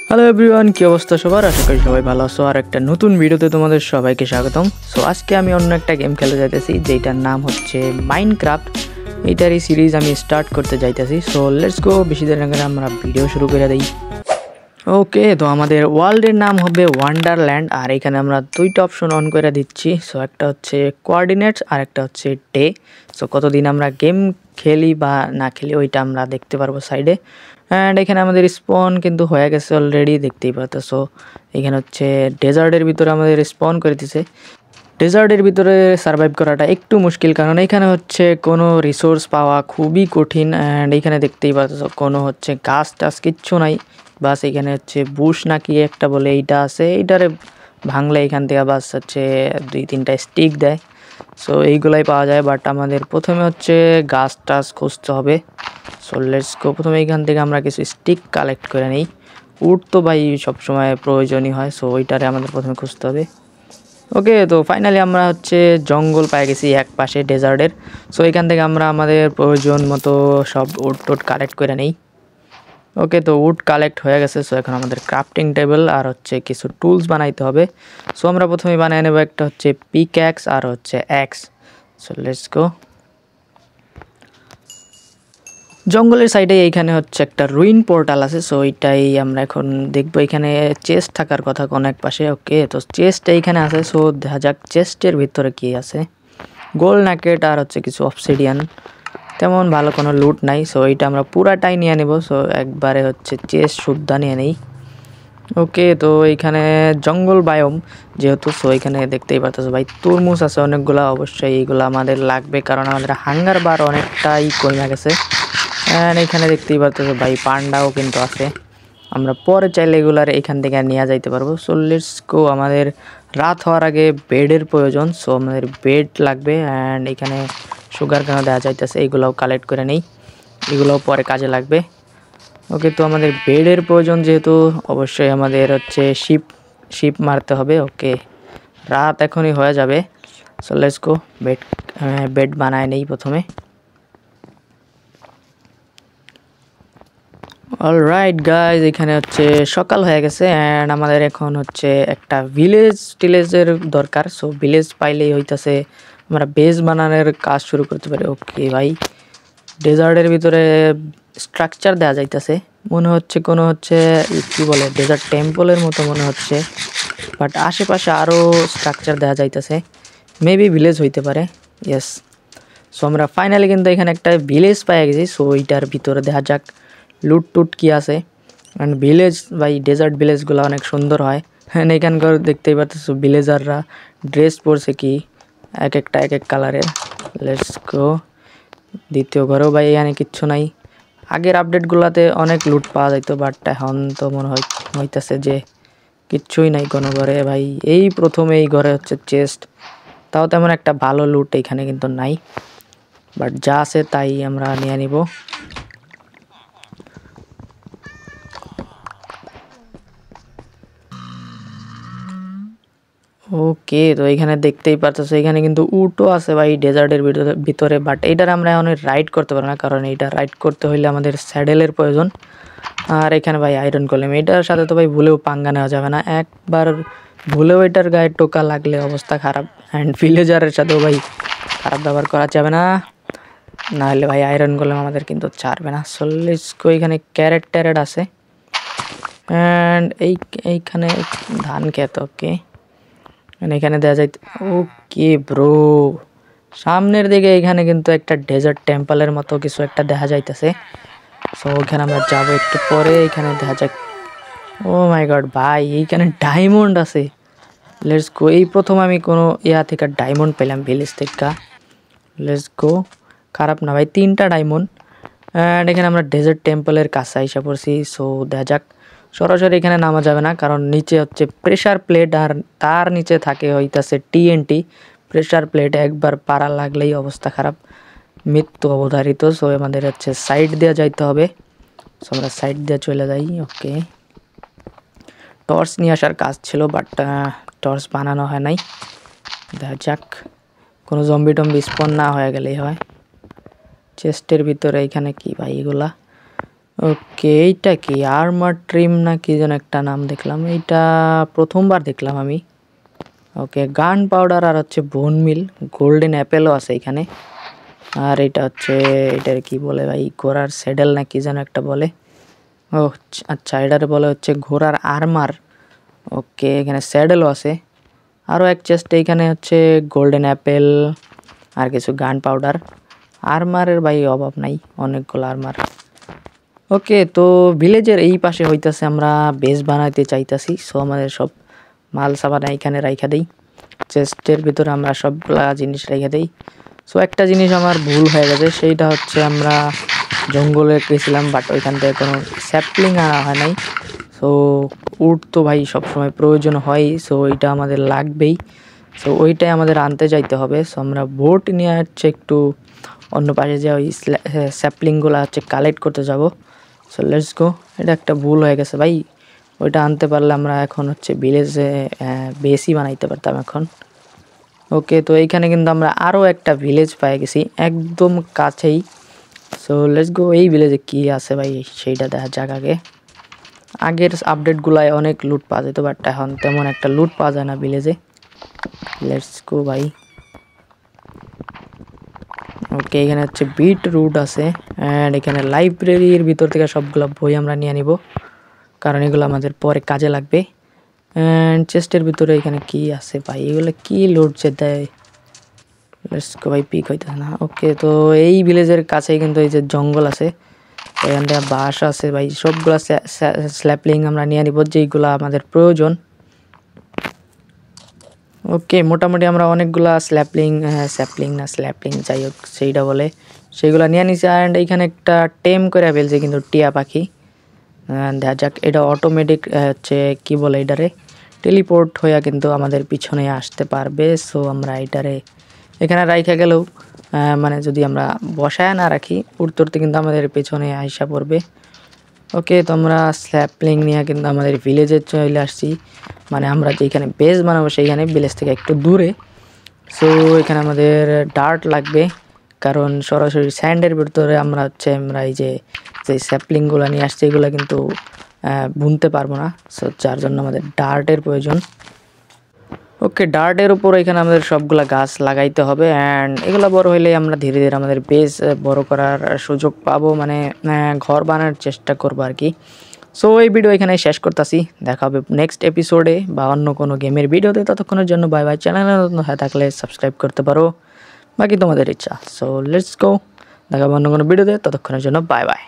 Hello everyone, কি অবস্থা সবার? আশা করি সবাই ভালো আছো। আর একটা নতুন ভিডিওতে তোমাদের সবাইকে স্বাগতম। সো আজকে আমি অন্য একটা গেম খেলতে যাইতেছি, যেটার নাম হচ্ছে মাইনক্রাফট। এইটারই সিরিজ আমি স্টার্ট করতে যাইতেছি। সো লেটস গো, বেশি দেরি না করে আমরা ভিডিও শুরু করে দিই। ওকে, তো আমাদের ওয়ার্ল্ডের নাম হবে ওয়ান্ডারল্যান্ড। আর এখানে আমরা দুইটা অপশন অন করে দিচ্ছি। সো একটা হচ্ছে কোঅর্ডিনেটস আর একটা হচ্ছে ডে। সো কতদিন আমরা গেম খেলি বা না খেলি ওইটা আমরা দেখতে পারবো সাইডে। অ্যান্ড এখানে আমাদের স্পন কিন্তু হয়ে গেছে অলরেডি, দেখতেই পাচ্ছ। সো এখানে হচ্ছে ডেজার্টের ভিতরে আমাদের স্পন করে দিছে। ডেজার্টের ভিতরে সার্ভাইভ করাটা একটু মুশকিল, কারণ এখানে হচ্ছে কোনো রিসোর্স পাওয়া খুবই কঠিন। অ্যান্ড এখানে দেখতেই পাচ্ছ কোনো হচ্ছে গাছ টাছ কিচ্ছু নাই। বাস এখানে হচ্ছে বুশ নাকি একটা বলে এইটা আছে, এইটারে ভাঙলে এখান থেকে বাস হচ্ছে 2-3টা স্টিক দেয়। সো এইগুলাই পাওয়া যায়, বাট আমাদের প্রথমে হচ্ছে গাছ টাছ খুঁজতে হবে। সো লেটস গো, প্রথমে এইখান থেকে আমরা কিছু স্টিক কালেক্ট করে নিই। উড তো ভাই সবসময় প্রয়োজনই হয়, সো ওইটারে আমাদের প্রথমে খুঁজতে হবে। ওকে, তো ফাইনালি আমরা হচ্ছে জঙ্গল পেয়ে গেছি এক পাশে ডেজার্টের। সো এখান থেকে আমরা আমাদের প্রয়োজন মতো সব উড টুড কালেক্ট করে নিই। ওকে, তো উড কালেক্ট হয়ে গেছে। সো এখন আমাদের ক্রাফটিং টেবিল আর হচ্ছে কিছু টুলস বানাইতে হবে। সো আমরা প্রথমে বানিয়ে নেব একটা হচ্ছে পিক্যাক্স আর হচ্ছে অ্যাক্স। So let's go. জঙ্গলের সাইডে এইখানে হচ্ছে একটা রুইন পোর্টাল আছে। সো এইটাই আমরা এখন দেখবো। এখানে চেস্ট থাকার কথা কোনো এক পাশে। ওকে, তো চেস্ট এইখানে আছে। সো দেখা যাক চেস্টের ভিতরে কি আছে। গোল্ড নাকেট আর হচ্ছে কিছু অবসিডিয়ান, তেমন ভালো কোনো লুট নাই। সো এইটা আমরা পুরাটাই নিয়ে নেব। সো একবারে হচ্ছে চেস্ট শুদ্ধা নিয়ে নেই। ওকে, তো এইখানে জঙ্গল বায়োম যেহেতু, সো এখানে দেখতেই পারতেছো ভাই তরমুজ আছে অনেকগুলা। অবশ্যই এইগুলো আমাদের লাগবে, কারণ আমাদের হাঙ্গার বার অনেকটাই কমে গেছে। অ্যান্ড এখানে দেখতেই পারতেছো ভাই পান্ডাও কিন্তু আছে। আমরা পরে চাইলে এগুলার এখান থেকে নিয়ে যাইতে পারবো। So let's go. আমাদের রাত হওয়ার আগে বেডের প্রয়োজন। সো আমাদের বেড লাগবে। অ্যান্ড এখানে সুগার কেন দেওয়া যাইতেছে, এইগুলোও কালেক্ট করে নেই, এগুলোও পরে কাজে লাগবে। ওকে, তো আমাদের বেডের প্রয়োজন যেহেতু, অবশ্যই আমাদের হচ্ছে শিপ মারতে হবে। ওকে, রাত এখনই হয়ে যাবে। সো লেটস গো, বেড বানায় নেই প্রথমে। অলরাইট গাইজ, এখানে হচ্ছে সকাল হয়ে গেছে। অ্যান্ড আমাদের এখন হচ্ছে একটা টিলেজের দরকার। সো ভিলেজ পাইলেই হইতাছে আমরা বেস বানানোর কাজ শুরু করতে পারি। ওকে ভাই, ডেজার্টের ভিতরে স্ট্রাকচার দেওয়া যাইতেছে, মনে হচ্ছে কোনো হচ্ছে কি বলে ডেজার্ট টেম্পলের মতো মনে হচ্ছে, বাট আশেপাশে আরও স্ট্রাকচার দেওয়া যাইতেছে। মেবি ভিলেজ হইতে পারে। ইয়েস। সো আমরা ফাইনালি কিন্তু এখানে একটা ভিলেজ পেয়ে গেছি। সো এইটার ভিতরে দেখা যাক লুট টুট কী আছে। অ্যান্ড ভিলেজ ভাই, ডেজার্ট ভিলেজগুলো অনেক সুন্দর হয়। হ্যাঁ, এখানকার দেখতেই পাচ্ছ ভিলেজাররা ড্রেস পরছে কি এক একটা এক এক কালারের। Let's go. দ্বিতীয় ঘরেও ভাই এখানে কিচ্ছু নাই। আগের আপডেটগুলোতে অনেক লুট পাওয়া যাইতো, বাট এখন তো মনে হইতেছে যে কিচ্ছুই নাই কোনো ঘরে ভাই। এই প্রথমে এই ঘরে হচ্ছে চেস্ট, তাও তেমন একটা ভালো লুট এখানে কিন্তু নাই, বাট যা আছে তাই আমরা নিয়ে নিব। ওকে, তো এখানে দেখতেই পারতেছো এখানে কিন্তু উটও আছে ভাই ডেজার্টের ভিতরে, বাট এইটার আমরা এখন রাইড করতে পারবো না, কারণ এইটা রাইড করতে হইলে আমাদের স্যাডেলের প্রয়োজন। আর এখানে ভাই আয়রন কলেম, এটার সাথে তো ভাই ভুলেও পাঙ্গা নেওয়া যাবে না। একবার ভুলেও এটার গায়ে টোকা লাগলে অবস্থা খারাপ। অ্যান্ড ভিলেজারের সাথেও ভাই খারাপ ব্যবহার করা যাবে না, না হলে ভাই আয়রন কলেম আমাদের কিন্তু ছাড়বে না। চল্লিশকো এখানে ক্যারেট ট্যারেট আছে। অ্যান্ড এইখানে ধান ক্ষেত। ওকে, এখানে দেওয়া যায়। ওকে ব্রো, সামনের দিকে এখানে কিন্তু একটা ডেজার্ট টেম্পলের মতো কিছু একটা দেখা যাইতেছে। সো ওখানে আমরা যাবো একটু পরে। এখানে দেখা যাক। ও মাই গড ভাই, এইখানে ডায়মন্ড আছে। Let's go. এই প্রথম আমি কোনো থেকে ডায়মন্ড পেলাম ভিলেজ থেকে। Let's go. খারাপ না ভাই, 3টা ডায়মন্ড। অ্যান্ড এখানে আমরা ডেজার্ট টেম্পলের কাছে আইসা পড়ছি। সো দেখা যাক। সরাসরি এখানে নামা যাবে না, কারণ নিচে হচ্ছে প্রেসার প্লেট, আর তার নিচে থাকে হইতাছে TNT। প্রেসার প্লেটে একবার পাড়া লাগলেই অবস্থা খারাপ, মৃত্যু অবধারিত। সো আমাদের হচ্ছে সাইড দিয়ে যাইতে হবে। সো আমরা সাইড দিয়ে চলে যাই। ওকে, টর্চ নিয়ে আসার কাজ ছিল, বাট টর্চ বানানো হয় নাই। দেখা যাক, কোনো জম্বি টম্বি স্পন না হয়ে গেলেই হয়। চেস্টের ভিতরে এখানে কি ভাই এগুলা? ওকে, এইটা কি আর্মার ট্রিম না কি যেন একটা নাম দেখলাম, এইটা প্রথমবার দেখলাম আমি। ওকে, গান পাউডার আর হচ্ছে বোন মিল, গোল্ডেন অ্যাপেলও আছে এখানে। আর এটা হচ্ছে, এটার কি বলে ভাই, ঘোড়ার স্যাডেল না কি যেন একটা বলে। ও আচ্ছা, এটার বলে হচ্ছে ঘোড়ার আর্মার। ওকে, এখানে স্যাডেলও আছে। আরও এক চেস্ট এইখানে হচ্ছে গোল্ডেন অ্যাপেল আর কিছু গান পাউডার। আর্মারের ভাই অভাব নাই, অনেকগুলো আর্মার। ওকে, তো ভিলেজের এই পাশে হইতাছে আমরা বেস বানাইতে চাইতাছি। সো আমাদের সব মাল সামান এইখানে রাইখা দেই, চেস্টের ভিতরে আমরা সবগুলা জিনিস রেখে দেই। সো একটা জিনিস আমার ভুল হয়ে গেছে, সেইটা হচ্ছে আমরা জঙ্গলে গেছিলাম বাট ওইখান থেকে কোনো স্যাপলিং আনা হয় নাই। সো উড তো ভাই সবসময় প্রয়োজন হয়, সো ওইটা আমাদের লাগবেই। সো ওইটাই আমাদের আনতে যাইতে হবে। সো আমরা বোট নিয়ে হচ্ছে একটু অন্য পাশে যে ওই স্যাপলিংগুলো হচ্ছে কালেক্ট করতে যাব। So let's go. এটা একটা ভুল হয়ে গেছে ভাই, ওইটা আনতে পারলে আমরা এখন হচ্ছে ভিলেজে বেসই বানাইতে পারতাম এখন। ওকে, তো এইখানে কিন্তু আমরা আরও একটা ভিলেজ পেয়ে গেছি একদম কাছেই। সো লেটস গো, এই ভিলেজে কী আছে ভাই সেইটা দেখা যাক আগে। আগের আপডেটগুলায় অনেক লুট পাওয়া যেত বাট এখন তেমন একটা লুট পাওয়া যায় না ভিলেজে। লেটস গো ভাই। ওকে, এখানে হচ্ছে বিট রুট আছে অ্যান্ড এখানে লাইব্রেরির ভিতর থেকে সবগুলো বই আমরা নিয়ে নিব, কারণ এগুলো আমাদের পরে কাজে লাগবে। অ্যান্ড চেস্টের ভিতরে এখানে কি আছে ভাই, এগুলো কি লোডছে দেয়। লেটস গো ভাই, পিক হইতেছে না। ওকে, তো এই ভিলেজের কাছেই কিন্তু এই যে জঙ্গল আছে, এখান থেকে বাঁশ আছে ভাই, সবগুলা স্ল্যাপলিং আমরা নিয়ে নিব যেইগুলো আমাদের প্রয়োজন। ওকে, মোটামুটি আমরা অনেকগুলা স্ল্যাপলিং যাই হোক সেইটা বলে, সেইগুলো নিয়ে নিছি। অ্যান্ড এইখানে একটা টেম করে ফেলছে কিন্তু টিয়া পাখি। দেখা যাক, এটা অটোমেটিক হচ্ছে কি বলে এটারে, টেলিপোর্ট হইয়া কিন্তু আমাদের পিছনে আসতে পারবে। সো আমরা এটারে এখানে রাইখা গেলেও মানে যদি আমরা বসায় না রাখি উড়তে উড়তে কিন্তু আমাদের পেছনে আইসা পড়বে। ওকে, তো আমরা স্ল্যাপলিং নিয়ে কিন্তু আমাদের ভিলেজে চলে আসছি, মানে আমরা যেখানে বেস বানাবো সেইখানে ভিলেজ থেকে একটু দূরে। সো এখানে আমাদের ডার্ট লাগবে, কারণ সরাসরি স্যান্ডের ভিতরে আমরা এই যে স্যাপলিংগুলো নিয়ে আসছি এগুলো কিন্তু বুনতে পারবো না। সো যার জন্য আমাদের ডার্টের প্রয়োজন। ওকে, ডার্টের উপর এখানে আমাদের সবগুলা গাছ লাগাইতে হবে অ্যান্ড এগুলো বড় হইলে আমরা ধীরে ধীরে আমাদের বেস বড় করার সুযোগ পাবো, মানে ঘর বানানোর চেষ্টা করবো আর কি। সো এই ভিডিও এখানে শেষ করতেছি, দেখা হবে নেক্সট এপিসোডে বা অন্য কোনো গেমের ভিডিওতে। ততক্ষণের জন্য বাই বাই। চ্যানেলে নতুন হয়ে থাকলে সাবস্ক্রাইব করতে পারো, বাকি তোমাদের ইচ্ছা। সো লেটস গো, দেখা হবে অন্য কোনো ভিডিওতে, ততক্ষণের জন্য বাই বাই।